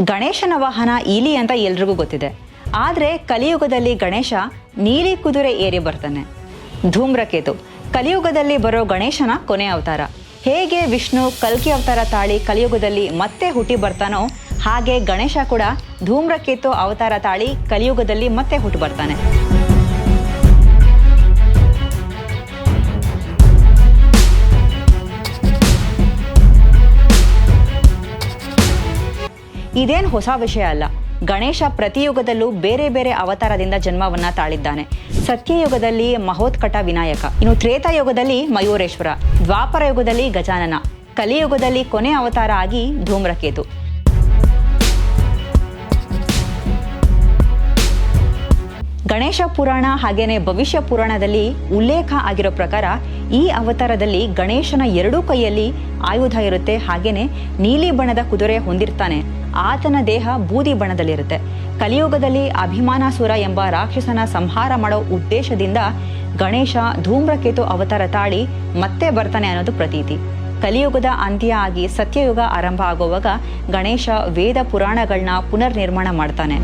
ಗಣೇಶನ ವಾಹನ ಈಲಿ ಅಂತ ಎಲ್ರಿಗೂ ಗೊತ್ತಿದೆ. ಆದರೆ ಕಲಿಯುಗದಲ್ಲಿ ಗಣೇಶ ನೀಲಿ ಕುದುರೆ ಏರಿ ಬರ್ತಾನೆ. ಧೂಮ್ರಕೇತು ಕಲಿಯುಗದಲ್ಲಿ ಬರೋ ಗಣೇಶನ ಕೊನೆ ಅವತಾರ. ಹೇಗೆ ವಿಷ್ಣು ಕಲ್ಕಿ ಅವತಾರ ತಾಳಿ ಕಲಿಯುಗದಲ್ಲಿ ಮತ್ತೆ ಹುಟ್ಟಿ ಬರ್ತಾನೋ, ಹಾಗೆ ಗಣೇಶ ಕೂಡ ಧೂಮ್ರಕೇತು ಅವತಾರ ತಾಳಿ ಕಲಿಯುಗದಲ್ಲಿ ಮತ್ತೆ ಹುಟ್ಟಿ ಬರ್ತಾನೆ. ಇದೇನು ಹೊಸ ವಿಷಯ ಅಲ್ಲ. ಗಣೇಶ ಪ್ರತಿಯುಗದಲ್ಲೂ ಬೇರೆ ಬೇರೆ ಅವತಾರದಿಂದ ಜನ್ಮವನ್ನ ತಾಳಿದ್ದಾನೆ. ಸತ್ಯಯುಗದಲ್ಲಿ ಮಹೋತ್ಕಟ ವಿನಾಯಕ, ಇನ್ನು ತ್ರೇತಾಯುಗದಲ್ಲಿ ಮಯೂರೇಶ್ವರ, ದ್ವಾಪರ ಯುಗದಲ್ಲಿ ಗಜಾನನ, ಕಲಿಯುಗದಲ್ಲಿ ಕೊನೆ ಅವತಾರ ಆಗಿ ಧೂಮ್ರಕೇತು. ಗಣೇಶ ಪುರಾಣ ಹಾಗೇನೆ ಭವಿಷ್ಯ ಪುರಾಣದಲ್ಲಿ ಉಲ್ಲೇಖ ಆಗಿರೋ ಪ್ರಕಾರ ಈ ಅವತಾರದಲ್ಲಿ ಗಣೇಶನ ಎರಡೂ ಕೈಯಲ್ಲಿ ಆಯುಧ ಇರುತ್ತೆ. ಹಾಗೇನೆ ನೀಲಿ ಬಣ್ಣದ ಕುದುರೆ ಹೊಂದಿರ್ತಾನೆ. ಆತನ ದೇಹ ಬೂದಿ ಬಣ್ಣದಲ್ಲಿರುತ್ತೆ. ಕಲಿಯುಗದಲ್ಲಿ ಅಭಿಮಾನಾಸುರ ಎಂಬ ರಾಕ್ಷಸನ ಸಂಹಾರ ಮಾಡೋ ಉದ್ದೇಶದಿಂದ ಗಣೇಶ ಧೂಮ್ರಕೇತು ಅವತಾರ ತಾಳಿ ಮತ್ತೆ ಬರ್ತಾನೆ ಅನ್ನೋದು ಪ್ರತೀತಿ. ಕಲಿಯುಗದ ಅಂತ್ಯ ಆಗಿ ಸತ್ಯಯುಗ ಆರಂಭ ಆಗುವಾಗ ಗಣೇಶ ವೇದ ಪುರಾಣಗಳನ್ನ ಪುನರ್ ನಿರ್ಮಾಣ ಮಾಡ್ತಾನೆ.